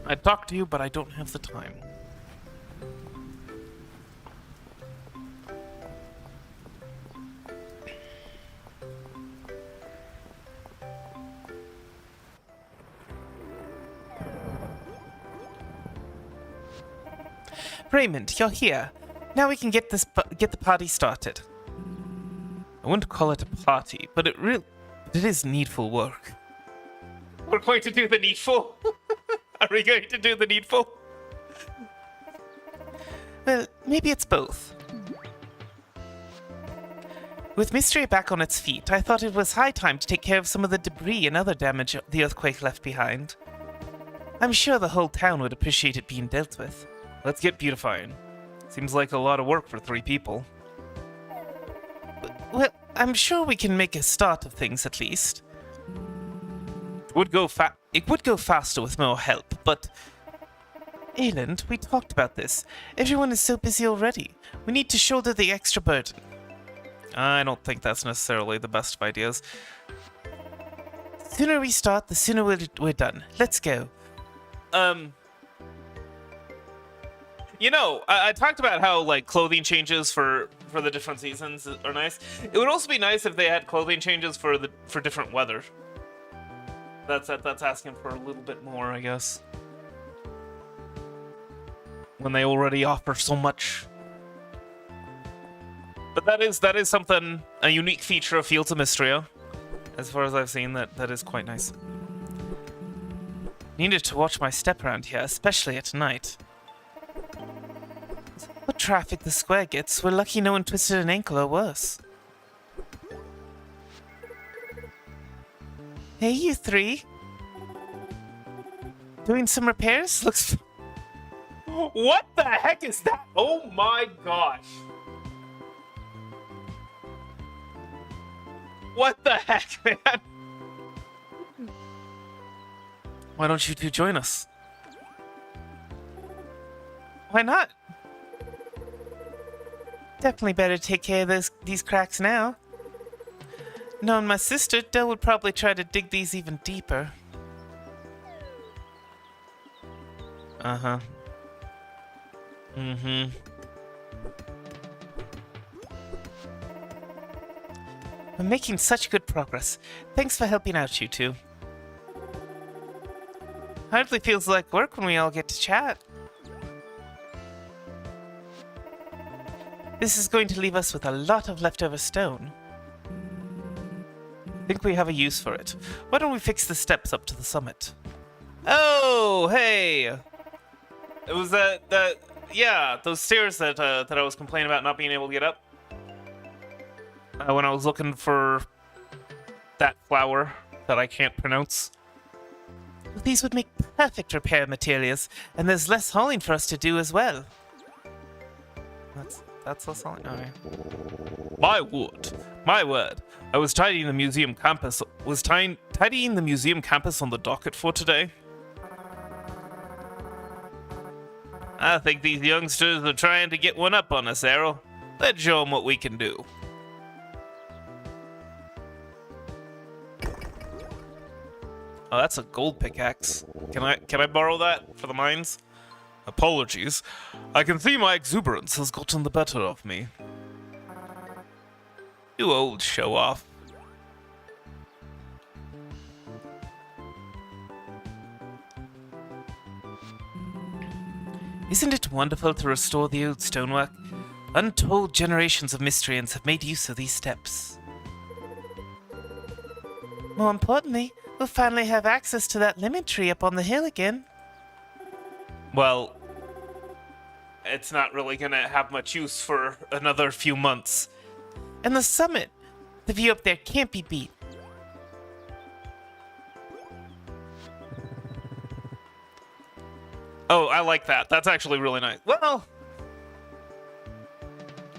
I'd talk to you, but I don't have the time. Raymond, you're here. Now we can get the party started. I wouldn't call it a party, but it is needful work. We're going to do the needful. Are we going to do the needful? Well, maybe it's both. With Mistria back on its feet, I thought it was high time to take care of some of the debris and other damage the earthquake left behind. I'm sure the whole town would appreciate it being dealt with. Let's get beautifying. Seems like a lot of work for 3 people. Well, I'm sure we can make a start of things at least. It would go faster with more help, but... Ayland, we talked about this. Everyone is so busy already. We need to shoulder the extra burden. I don't think that's necessarily the best of ideas. The sooner we start, the sooner we're done. Let's go. You know, I talked about how, like, clothing changes for the different seasons are nice. It would also be nice if they had clothing changes for different weather. That's asking for a little bit more, I guess. When they already offer so much. But that is something, a unique feature of Fields of Mistria. As far as I've seen, that is quite nice. Needed to watch my step around here, especially at night. What traffic the square gets, we're lucky no one twisted an ankle or worse. Hey, you three. Doing some repairs? Looks... What the heck is that? Oh my gosh. What the heck, man? Why don't you two join us? Why not? Definitely better take care of these cracks now. Knowing my sister, Dell would probably try to dig these even deeper. Uh-huh. Mm-hmm. We're making such good progress. Thanks for helping out, you two. Hardly feels like work when we all get to chat. This is going to leave us with a lot of leftover stone. Think we have a use for it. Why don't we fix the steps up to the summit? Oh, hey! It was those stairs that I was complaining about not being able to get up. When I was looking for that flower that I can't pronounce. These would make perfect repair materials, and there's less hauling for us to do as well. That's less hauling. Okay. My word. I was tidying the museum campus. Tidying the museum campus on the docket for today. I think these youngsters are trying to get one up on us, Errol. Let's show them what we can do. Oh, that's a gold pickaxe. Can I borrow that for the mines? Apologies. I can see my exuberance has gotten the better of me. You old show-off. Isn't it wonderful to restore the old stonework? Untold generations of Mistrians have made use of these steps. More importantly, we'll finally have access to that lemon tree up on the hill again. Well, it's not really gonna have much use for another few months. And the summit! The view up there can't be beat. Oh, I like that. That's actually really nice. Well,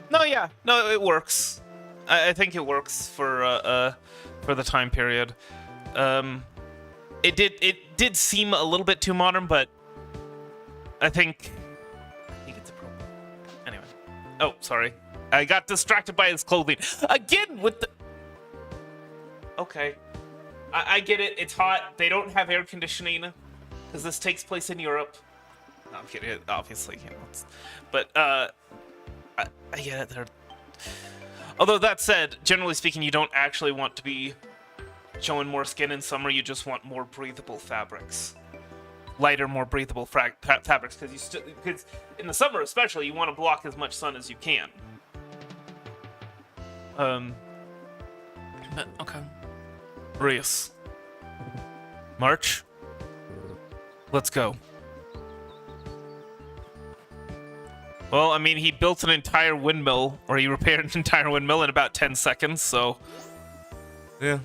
no, yeah, no, it works. I think it works for the time period. It did seem a little bit too modern, but I think it's a problem. Anyway. Oh, sorry. I got distracted by his clothing again with the. Okay, I get it. It's hot. They don't have air conditioning because this takes place in Europe. No, I'm kidding. Obviously, you know. But I get it. They're. Although that said, generally speaking, you don't actually want to be showing more skin in summer. You just want more breathable fabrics, lighter, more breathable fabrics, because in the summer especially, you want to block as much sun as you can. But okay. Reus. March. Let's go. Well, I mean, he built an entire windmill, or he repaired an entire windmill in about 10 seconds, so... yeah.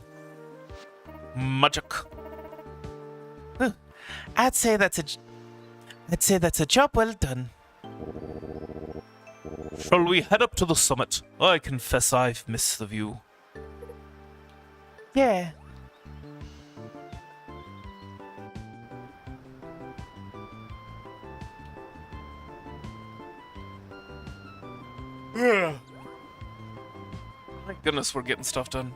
Magic. I'd say that's a job well done. Shall we head up to the summit? I confess I've missed the view. Yeah. Thank goodness we're getting stuff done.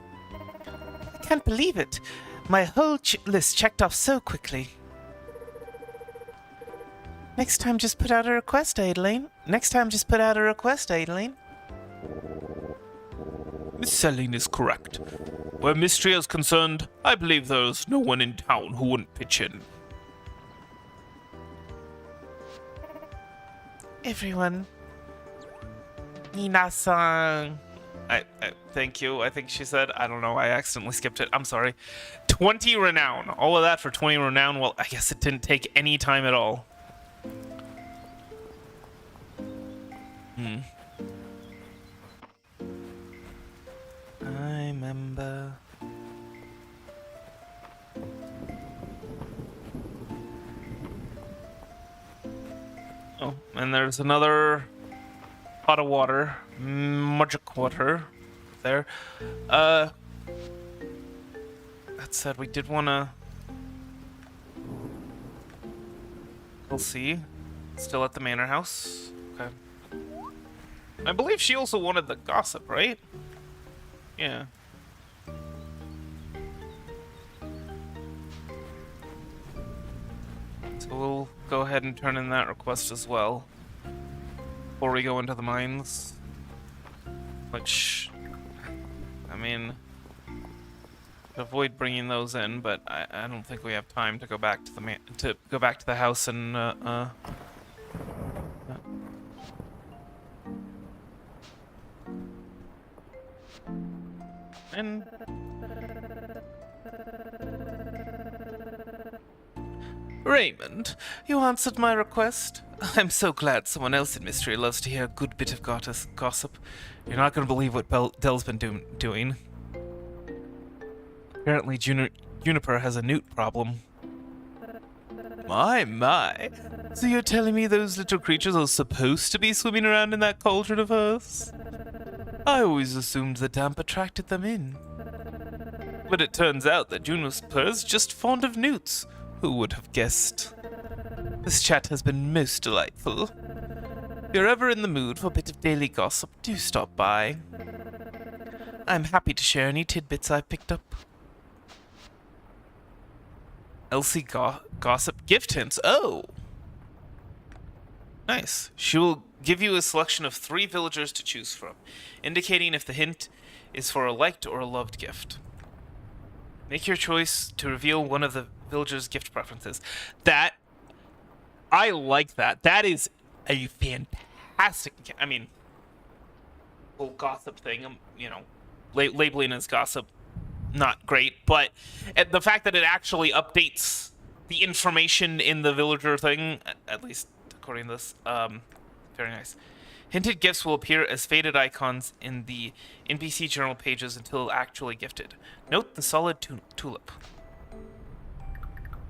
I can't believe it. My whole list checked off so quickly. Next time, just put out a request, Adeline. Miss Selene is correct. Where Mistria is concerned, I believe there's no one in town who wouldn't pitch in. Everyone. Nina-san. Thank you, I think she said. I don't know, I accidentally skipped it. I'm sorry. 20 renown. All of that for 20 renown. Well, I guess it didn't take any time at all. I remember. Oh, and there's another pot of water. Magic water. There. That said, we did wanna... We'll see. Still at the manor house. Okay. I believe she also wanted the gossip, right? Yeah. So we'll go ahead and turn in that request as well. Before we go into the mines. Which... I mean... avoid bringing those in, but I don't think we have time to go back to the house and Raymond, you answered my request. I'm so glad someone else in Mistria loves to hear a good bit of gossip. You're not going to believe what Dell's been doing. Apparently, Juniper has a newt problem. My. So you're telling me those little creatures are supposed to be swimming around in that cauldron of hers? I always assumed the damp attracted them in. But it turns out that Juniper's just fond of newts. Who would have guessed? This chat has been most delightful. If you're ever in the mood for a bit of daily gossip, do stop by. I'm happy to share any tidbits I've picked up. Elsie gossip gift hints. Oh! Nice. She will give you a selection of 3 villagers to choose from, indicating if the hint is for a liked or a loved gift. Make your choice to reveal one of the villagers' gift preferences. That... I like that. That is a fantastic... I mean... whole gossip thing, you know, labeling as gossip, not great, but the fact that it actually updates the information in the villager thing, at least according to this, very nice. Hinted gifts will appear as faded icons in the NPC journal pages until actually gifted. Note the solid tulip.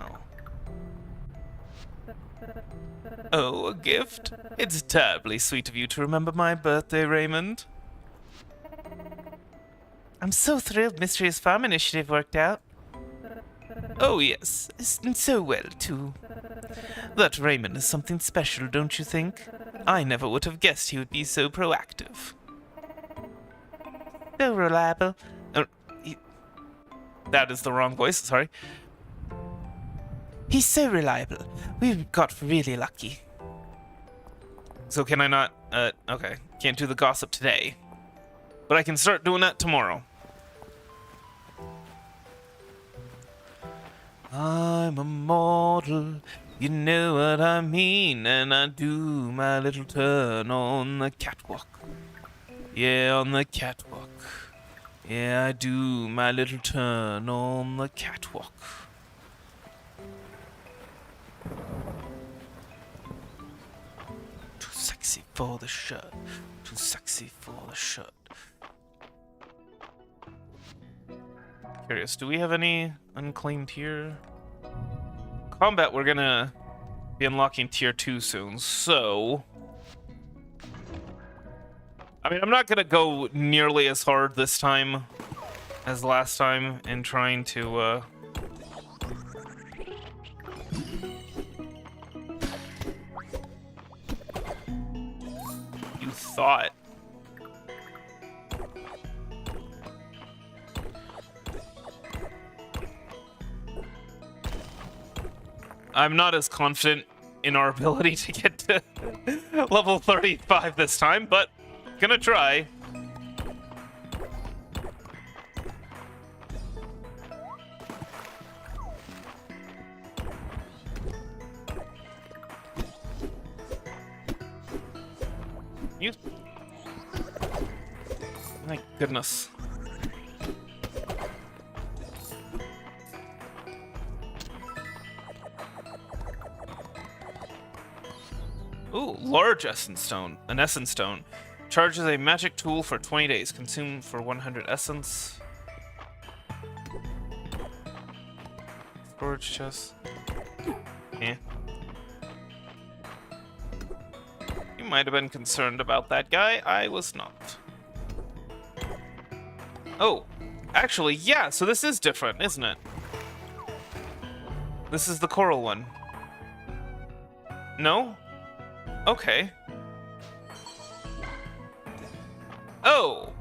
Oh. Oh, a gift? It's terribly sweet of you to remember my birthday, Raymond. I'm so thrilled Mistria's farm initiative worked out. Oh yes, and so well too. That Raymond is something special, don't you think? I never would have guessed he would be so proactive. So reliable. That is the wrong voice, sorry. He's so reliable. We got really lucky. So can I not, okay. Can't do the gossip today. But I can start doing that tomorrow. I'm a mortal, you know what I mean, and I do my little turn on the catwalk. Yeah, on the catwalk. Yeah, I do my little turn on the catwalk. Too sexy for the shirt. Too sexy for the shirt. Curious, do we have any unclaimed here? Combat, we're gonna be unlocking tier 2 soon, so... I mean, I'm not gonna go nearly as hard this time as last time in trying to, You thought... I'm not as confident in our ability to get to level 35 this time, but gonna try. You... like, goodness. Ooh, large essence stone. An essence stone. Charges a magic tool for 20 days. Consumed for 100 essence. Storage chest. Eh. You might have been concerned about that guy. I was not. Oh, actually, yeah, so this is different, isn't it? This is the coral one. No? Okay. Oh!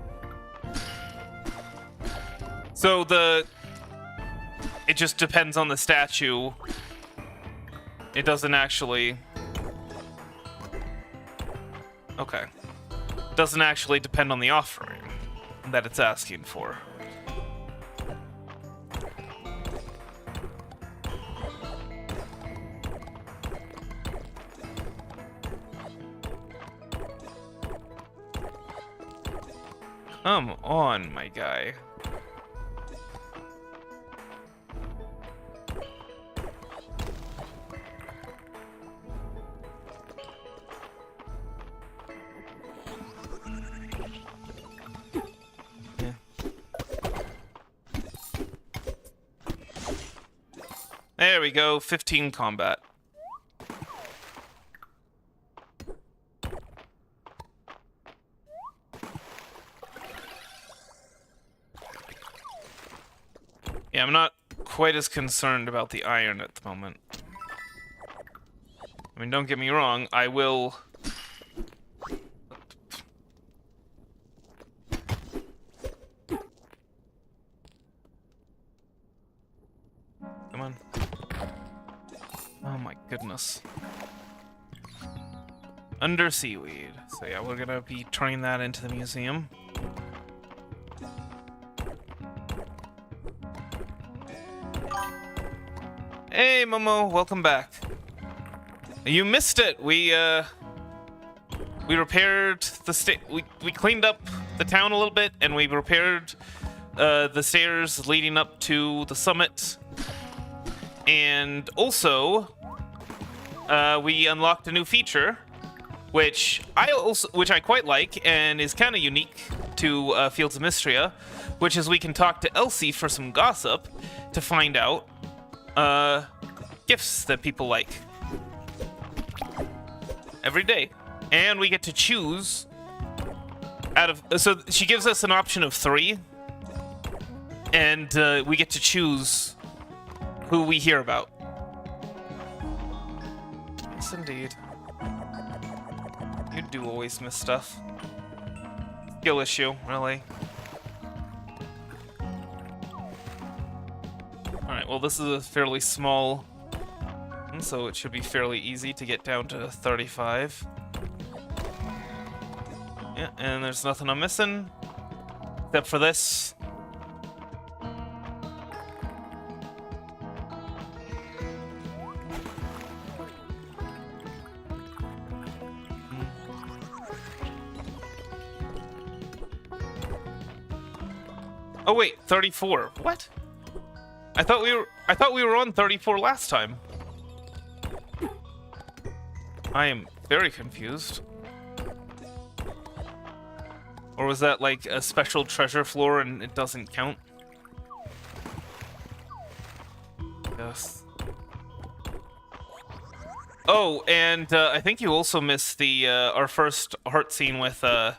So it just depends on the statue. It doesn't actually... Okay. Doesn't actually depend on the offering that it's asking for. Come on, my guy. Yeah. There we go, 15 combat. Yeah, I'm not quite as concerned about the iron at the moment. I mean, don't get me wrong, I will... Come on. Oh my goodness. Under seaweed. So yeah, we're gonna be turning that into the museum. Hey, Momo, welcome back. You missed it. We repaired the we cleaned up the town a little bit, and we repaired the stairs leading up to the summit. And also, we unlocked a new feature, which I quite like and is kind of unique to Fields of Mistria, which is we can talk to Elsie for some gossip to find out gifts that people like every day, and we get to choose out of. So she gives us an option of 3, and we get to choose who we hear about. Yes, indeed. You do always miss stuff. Skill issue, really. Alright, well, this is a fairly small one, so it should be fairly easy to get down to 35. Yeah, and there's nothing I'm missing except for this. Oh wait, 34. What? I thought we were on 34 last time. I am very confused. Or was that like a special treasure floor and it doesn't count? Yes. Oh, and I think you also missed the our first heart scene with I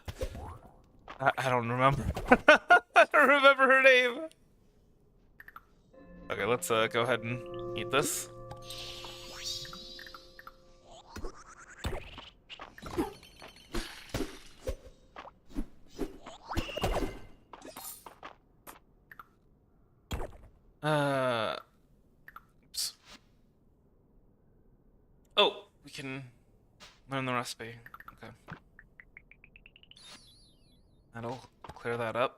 don't remember. I don't remember her name. Okay, let's go ahead and eat this. Oops. Oh, we can learn the recipe. Okay. That'll clear that up.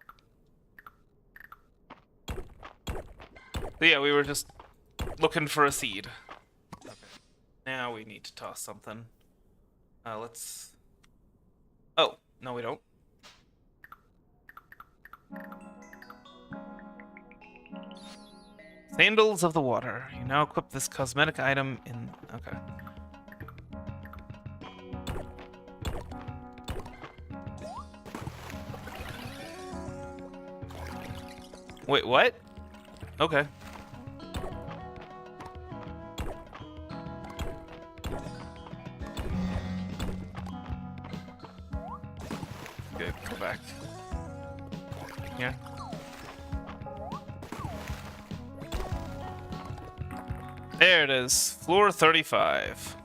So yeah, we were just looking for a seed. Okay. Now we need to toss something. Let's... Oh, no we don't. Sandals of the Water. You now equip this cosmetic item in... Okay. Wait, what? Okay. Okay, go back. Here. There it is. Floor 35.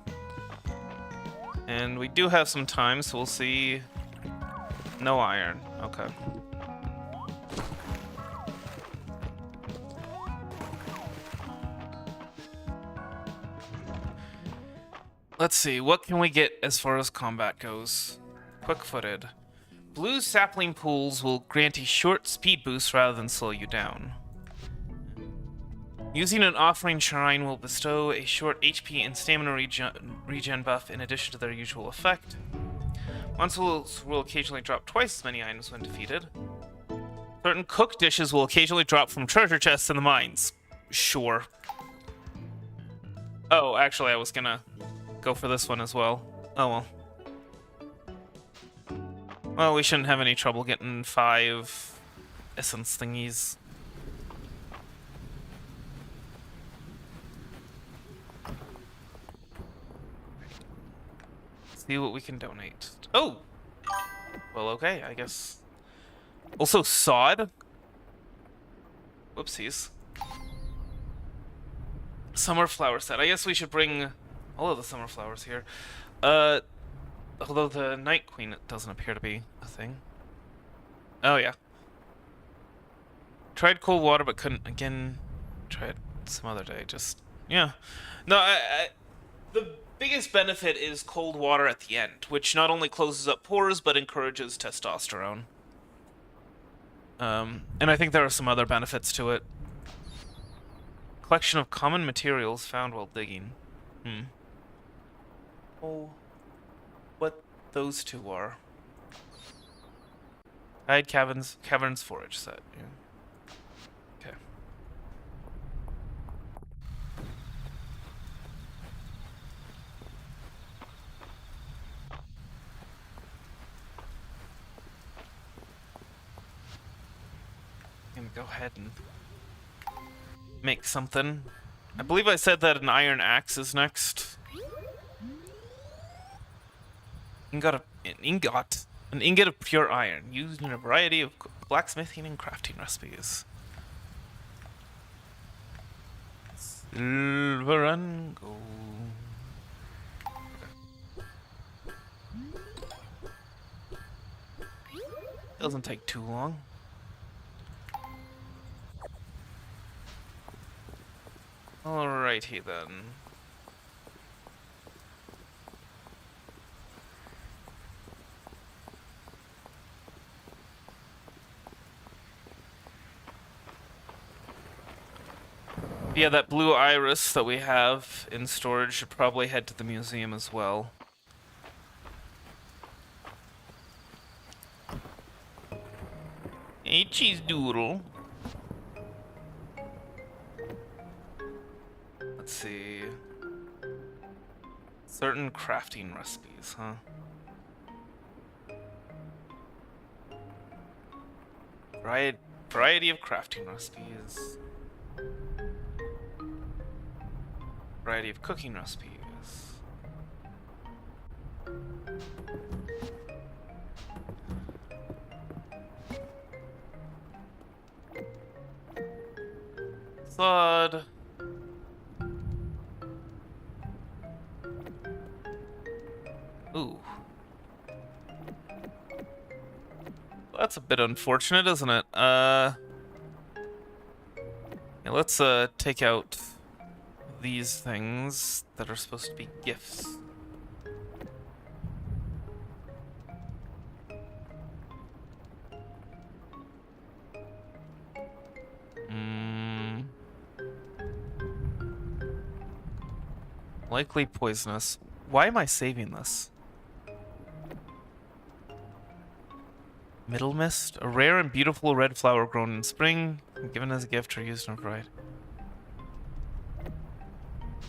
And we do have some time, so we'll see. No iron. Okay. Let's see, what can we get as far as combat goes? Quick-footed. Blue sapling pools will grant a short speed boost rather than slow you down. Using an offering shrine will bestow a short HP and stamina regen buff in addition to their usual effect. Monsters will occasionally drop twice as many items when defeated. Certain cooked dishes will occasionally drop from treasure chests in the mines. Sure. Oh, actually, I was gonna go for this one as well. Oh well. Well, we shouldn't have any trouble getting 5 essence thingies. See what we can donate. Oh! Well, okay, I guess. Also, sod? Whoopsies. Summer flower set. I guess we should bring all of the summer flowers here. Although the Night Queen doesn't appear to be a thing. Oh, yeah. Tried cold water, but couldn't. Again, try it some other day. Just, yeah. No, the biggest benefit is cold water at the end, which not only closes up pores, but encourages testosterone. And I think there are some other benefits to it. Collection of common materials found while digging. Oh, what those two are. Hide caverns forage set. Yeah. Okay. I'm gonna go ahead and make something. I believe I said that an iron axe is next. An ingot of pure iron, used in a variety of blacksmithing and crafting recipes. Silver and gold. Doesn't take too long. Alrighty then. Yeah, that blue iris that we have in storage should probably head to the museum as well. Hey, cheese doodle. Let's see. Certain crafting recipes, huh? Variety of crafting recipes. Variety of cooking recipes. Sod. Ooh. That's a bit unfortunate, isn't it? Yeah, let's take out these things that are supposed to be gifts. Likely poisonous. Why am I saving this? Middle mist, a rare and beautiful red flower grown in spring, given as a gift or used in a variety.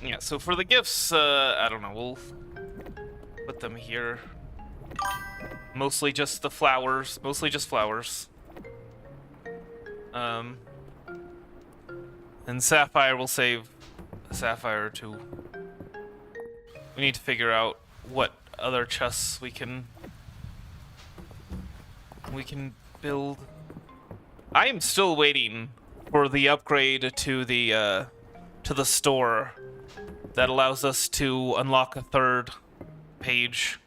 Yeah, so for the gifts, I don't know, we'll put them here. Mostly just the flowers. Mostly just flowers. And Sapphire will save a Sapphire or two. We need to figure out what other chests we can build. I am still waiting for the upgrade to the store that allows us to unlock a third page.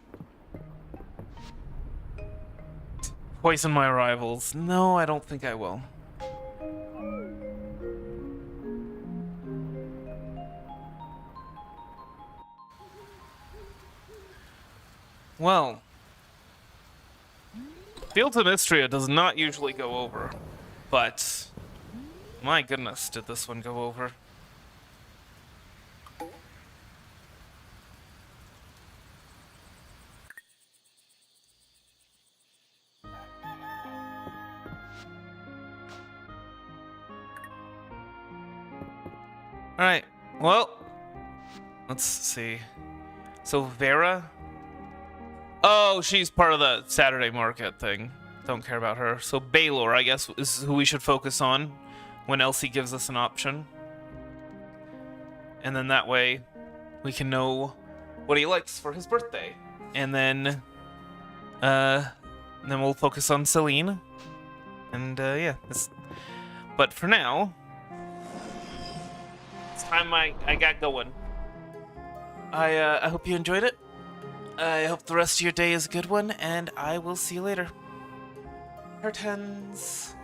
Poison my rivals. No, I don't think I will. Well, Fields of Mistria does not usually go over, but my goodness, did this one go over. Alright, well, let's see. So Vera? Oh, she's part of the Saturday market thing. Don't care about her. So Baylor, I guess, is who we should focus on when Elsie gives us an option. And then that way, we can know what he likes for his birthday. And then we'll focus on Celine. And, yeah. But for now, it's time I got going. I hope you enjoyed it. I hope the rest of your day is a good one, and I will see you later. Curtains.